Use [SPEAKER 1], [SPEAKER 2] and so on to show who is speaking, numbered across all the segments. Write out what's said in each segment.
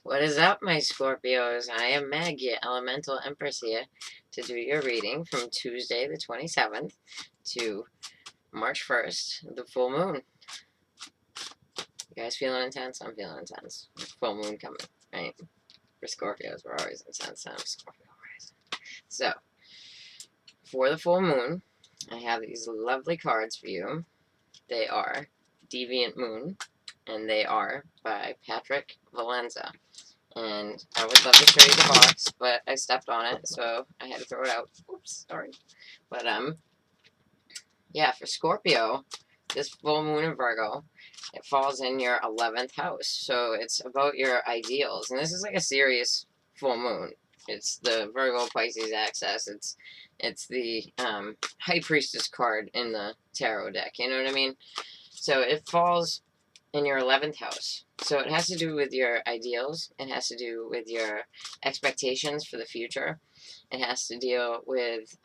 [SPEAKER 1] What is up, my Scorpios? I am Meg, your Elemental Empress here to do your reading from Tuesday the 27th to March 1st, the full moon. You guys feeling intense? I'm feeling intense. Full moon coming, right? For Scorpios, we're always intense. I'm Scorpio rising. So, for the full moon, I have these lovely cards for you. They are Deviant Moon, and they are by Patrick Valenza. And I would love to show you the box, but I stepped on it, so I had to throw it out. Oops, sorry. But, yeah, for Scorpio, this full moon in Virgo, it falls in your 11th house. So it's about your ideals. And this is like a serious full moon. It's the Virgo Pisces axis. It's the High Priestess card in the tarot deck. You know what I mean? So it falls in your 11th house. So it has to do with your ideals. It has to do with your expectations for the future. It has to deal with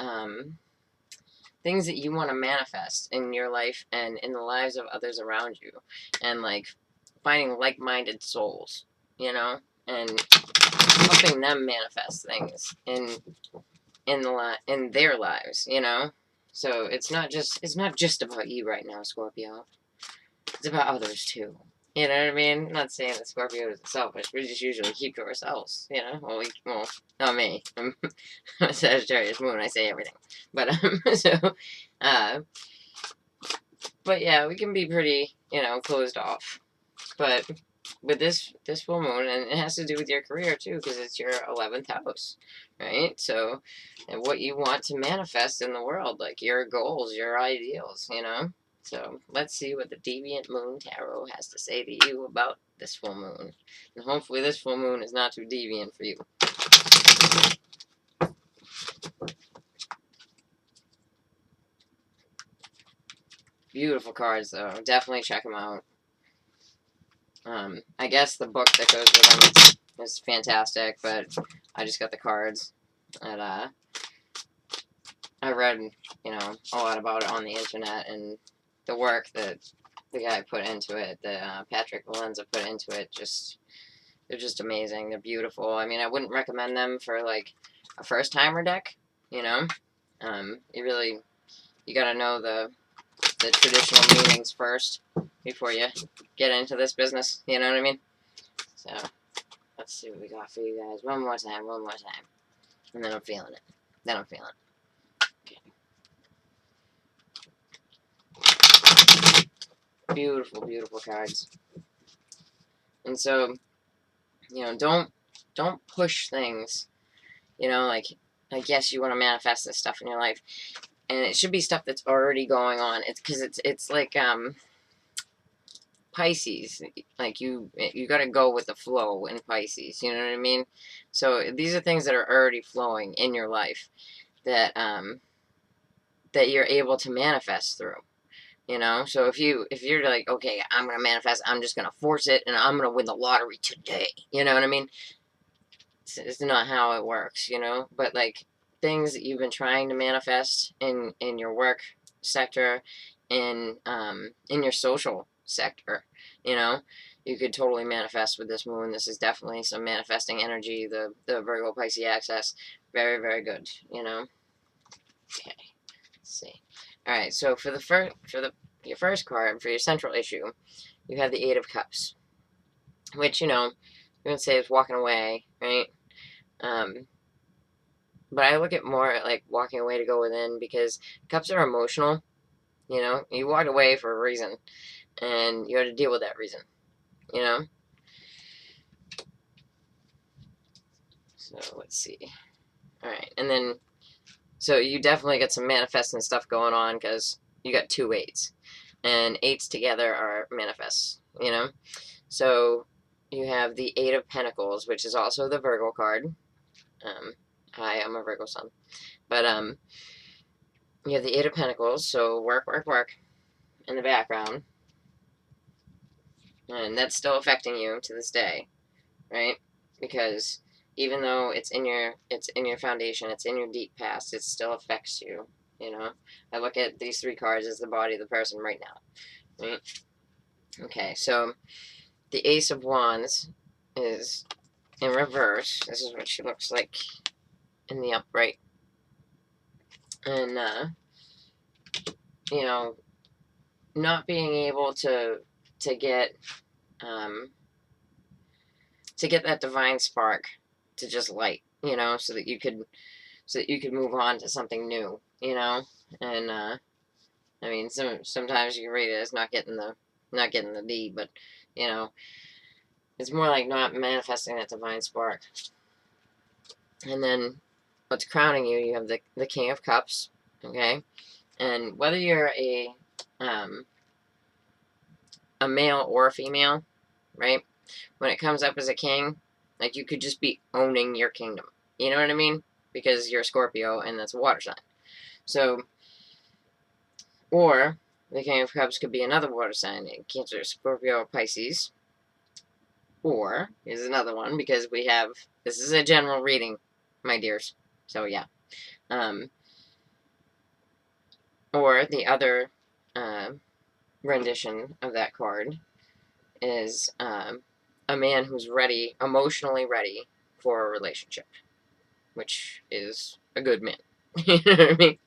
[SPEAKER 1] things that you want to manifest in your life and in the lives of others around you. And like finding like-minded souls, you know, and helping them manifest things in their lives, you know. So it's not just about you right now, Scorpio. It's about others too. You know what I mean? I'm not saying that Scorpio is selfish. We just usually keep to ourselves, you know? Well, not me. I'm a Sagittarius moon. I say everything. But, but yeah, we can be pretty, you know, closed off. But with this full moon, and it has to do with your career too, because it's your 11th house, right? So, and what you want to manifest in the world, like your goals, your ideals, you know? So let's see what the Deviant Moon Tarot has to say to you about this full moon. And hopefully this full moon is not too deviant for you. Beautiful cards, though. Definitely check them out. I guess the book that goes with them is fantastic, but I just got the cards. And I read, you know, a lot about it on the internet, and the work that the guy put into it, that Patrick Valenza put into it, they're just amazing. They're beautiful. I mean, I wouldn't recommend them for like a first-timer deck, you know. You gotta know the traditional meanings first before you get into this business. You know what I mean? So let's see what we got for you guys. One more time, and then I'm feeling it. Okay. Beautiful, beautiful cards. And so, you know, don't push things. You know, like, I guess you want to manifest this stuff in your life, and it should be stuff that's already going on. It's because it's like Pisces. Like you got to go with the flow in Pisces. You know what I mean? So these are things that are already flowing in your life that that you're able to manifest through. You know, so if you're like, okay, I'm gonna manifest, I'm just gonna force it, and I'm gonna win the lottery today. You know what I mean? It's not how it works, you know. But like things that you've been trying to manifest in your work sector, in your social sector, you know, you could totally manifest with this moon. This is definitely some manifesting energy. The Virgo Pisces axis, very, very good, you know. Okay, let's see. All right, so for your first card for your central issue, you have the Eight of Cups, which, you know, you're gonna say is walking away, right? But I look at more like walking away to go within, because cups are emotional. You know, you walked away for a reason, and you had to deal with that reason. You know. So let's see. All right, and then so you definitely got some manifesting stuff going on, because you got two eights, and eights together are manifests. You know, so you have the Eight of Pentacles, which is also the Virgo card. Hi, I'm a Virgo sun, but you have the Eight of Pentacles, so work, work, work in the background, and that's still affecting you to this day, right? Because even though it's in your foundation, it's in your deep past, it still affects you. You know, I look at these three cards as the body of the person right now, right? Okay, so the Ace of Wands is in reverse. This is what she looks like in the upright. And, you know, not being able to get, that divine spark to just light, you know, so that you could move on to something new, you know. And I mean, sometimes you can read it as not getting the D, but you know, it's more like not manifesting that divine spark. And then what's crowning you, you have the King of Cups, okay? And whether you're a male or a female, right? When it comes up as a king, like, you could just be owning your kingdom. You know what I mean? Because you're a Scorpio and that's a water sign. So, or the King of Cups could be another water sign, Cancer, Scorpio, Pisces. Or, here's another one, because this is a general reading, my dears. So, yeah. Or the other rendition of that card is a man who's ready, emotionally ready for a relationship, which is a good man. You know what I mean?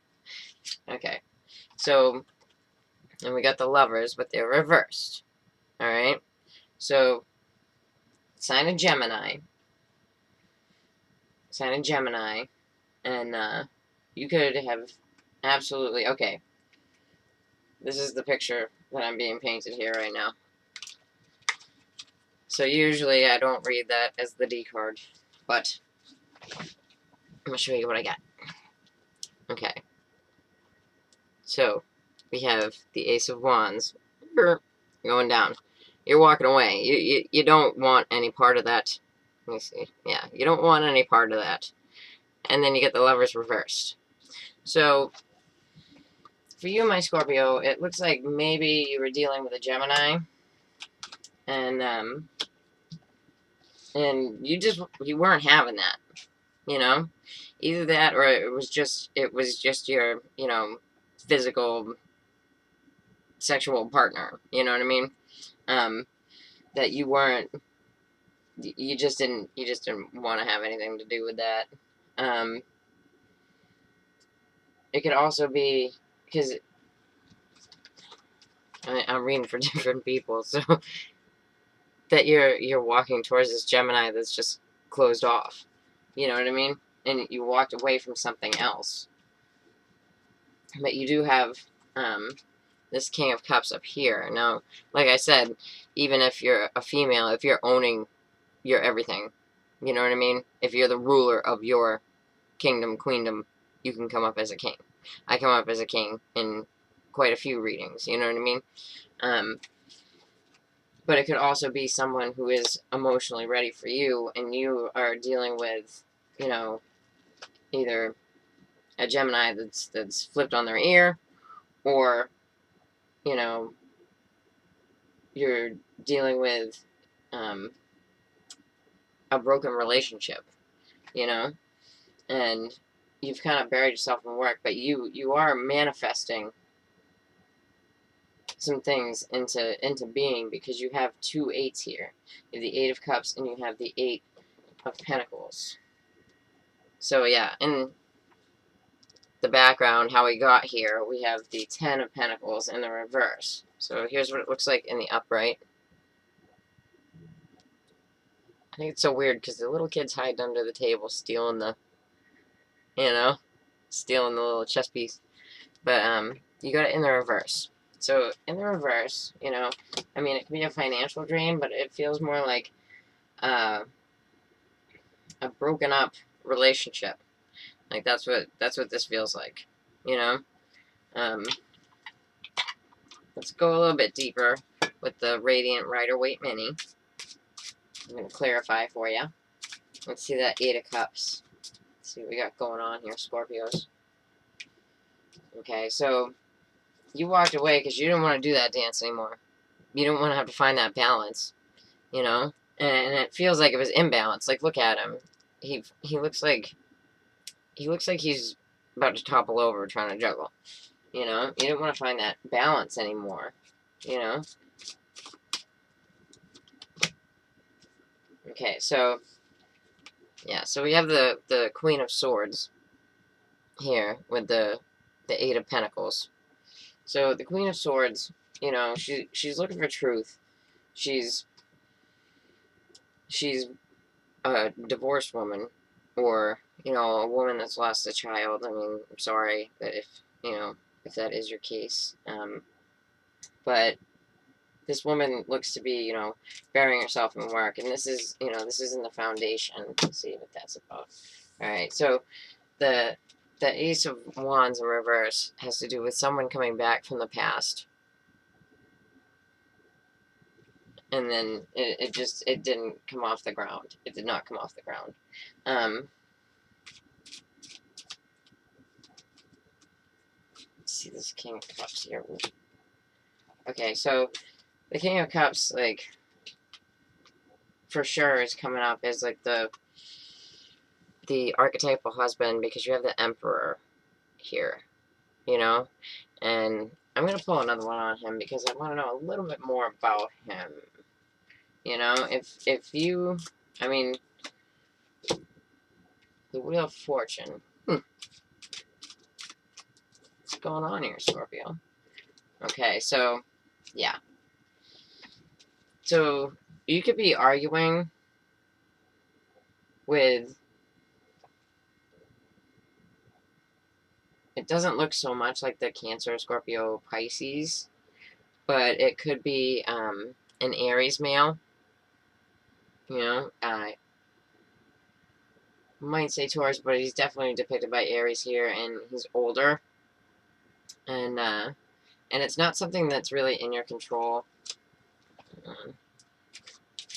[SPEAKER 1] Okay. So, and we got the Lovers, but they're reversed. Alright? So, sign of Gemini. And you could have absolutely... Okay. This is the picture that I'm being painted here right now. So usually I don't read that as the D card, but I'm going to show you what I got. Okay. So, we have the Ace of Wands going down. You're walking away. You don't want any part of that. Let me see. Yeah, you don't want any part of that. And then you get the Lovers reversed. So, for you, my Scorpio, it looks like maybe you were dealing with a Gemini. And you weren't having that. You know? Either that or it was just your, you know, physical sexual partner. You know what I mean? That you weren't... You just didn't want to have anything to do with that. It could also be because I'm reading for different people, so that you're walking towards this Gemini that's just closed off. You know what I mean? And you walked away from something else. But you do have this King of Cups up here. Now, like I said, even if you're a female, if you're owning your everything, you know what I mean? If you're the ruler of your kingdom, queendom, you can come up as a king. I come up as a king in quite a few readings, you know what I mean? But it could also be someone who is emotionally ready for you, and you are dealing with, you know, either a Gemini that's flipped on their ear, or, you know, you're dealing with a broken relationship, you know? And you've kind of buried yourself in work, but you are manifesting some things into being, because you have 2 8s here. You have the 8 of Cups and you have the 8 of Pentacles. So yeah, in the background, how we got here, we have the 10 of Pentacles in the reverse. So here's what it looks like in the upright. I think it's so weird because the little kid's hiding under the table stealing the, you know, stealing the little chess piece. But you got it in the reverse. So in the reverse, you know, I mean, it can be a financial drain, but it feels more like a broken up relationship. Like that's what this feels like, you know. Let's go a little bit deeper with the Radiant Rider-Waite Mini. I'm going to clarify for you. Let's see that 8 of Cups. Let's see what we got going on here, Scorpios. Okay, so you walked away because you didn't want to do that dance anymore. You didn't want to have to find that balance, you know? And it feels like it was imbalanced. Like, look at him. He looks like he's about to topple over trying to juggle. You know? You didn't want to find that balance anymore. You know? Okay, so Yeah, so we have the Queen of Swords here with the Eight of Pentacles. So the Queen of Swords, you know, she's looking for truth. She's a divorced woman, or you know, a woman that's lost a child. I mean, I'm sorry that if you know if that is your case, but this woman looks to be, you know, burying herself in work, and this is, you know, this is in the foundation. Let's see what that's about. All right, so the Ace of Wands in reverse has to do with someone coming back from the past, and then it didn't come off the ground. It did not come off the ground. Let's see this King of Cups here. Okay, so the King of Cups, like, for sure is coming up as like the archetypal husband, because you have the Emperor here, you know, and I'm gonna pull another one on him because I want to know a little bit more about him. You know, if you, I mean, the Wheel of Fortune. What's going on here, Scorpio? Okay, so yeah, so you could be arguing with. It doesn't look so much like the Cancer, Scorpio, Pisces, but it could be an Aries male. You know, might say Taurus, but he's definitely depicted by Aries here, and he's older, and it's not something that's really in your control.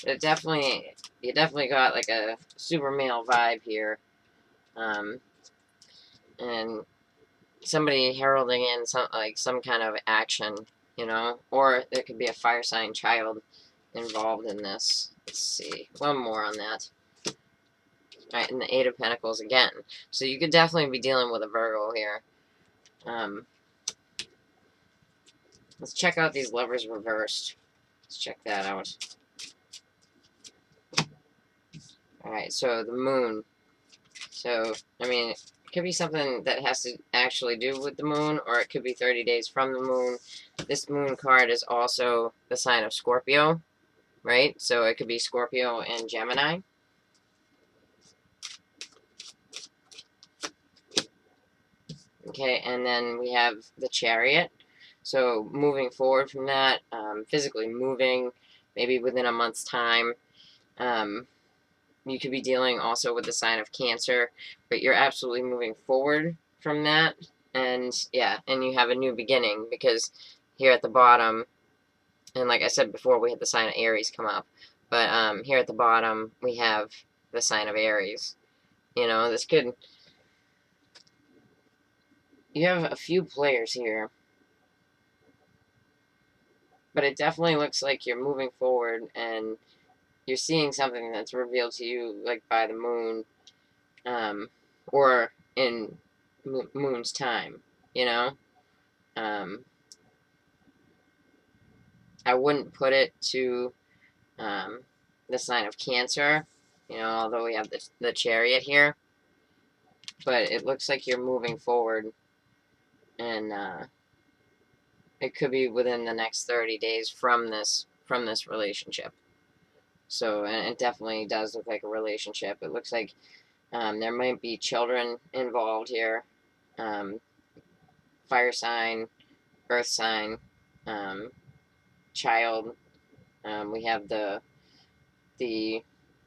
[SPEAKER 1] It definitely, you definitely got like a super male vibe here, and somebody heralding in some kind of action, you know, or there could be a fire sign child involved in this. Let's see, one more on that. All right, and the Eight of Pentacles again. So you could definitely be dealing with a Virgo here. Let's check out these Lovers reversed. Let's check that out. Alright, so the Moon. So, I mean, it could be something that has to actually do with the Moon, or it could be 30 days from the Moon. This Moon card is also the sign of Scorpio, right? So it could be Scorpio and Gemini. Okay, and then we have the Chariot. So moving forward from that, physically moving, maybe within a month's time. You could be dealing also with the sign of Cancer, but you're absolutely moving forward from that. And yeah, and you have a new beginning, because here at the bottom, and like I said before, we had the sign of Aries come up, but here at the bottom we have the sign of Aries. You know, this could, you have a few players here, but it definitely looks like you're moving forward, and you're seeing something that's revealed to you, like by the moon, or in Moon's time, you know. I wouldn't put it to the sign of Cancer, you know, although we have the Chariot here, but it looks like you're moving forward, and it could be within the next 30 days from this relationship. So, and it definitely does look like a relationship. It looks like there might be children involved here. Fire sign, earth sign, child. We have the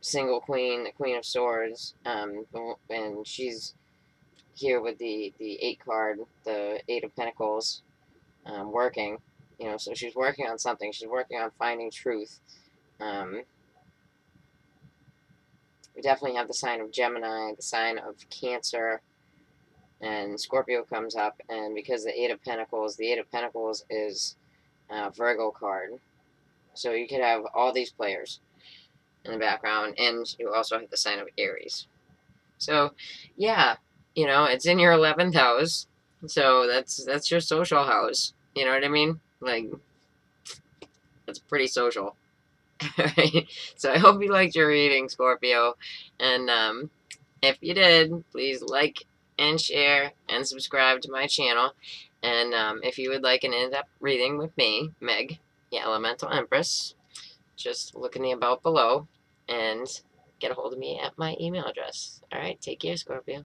[SPEAKER 1] single queen, the Queen of Swords, and she's here with the 8 card, the 8 of Pentacles, working. You know, so she's working on something. She's working on finding truth. We definitely have the sign of Gemini, the sign of Cancer, and Scorpio comes up. And because the Eight of Pentacles is a Virgo card. So you could have all these players in the background, and you also have the sign of Aries. So, yeah, you know, it's in your 11th house. So that's your social house. You know what I mean? Like, that's pretty social. Alright, so I hope you liked your reading, Scorpio. And if you did, please like and share and subscribe to my channel. And if you would like an in-depth reading with me, Meg, the Elemental Empress, just look in the about below and get a hold of me at my email address. Alright, take care, Scorpio.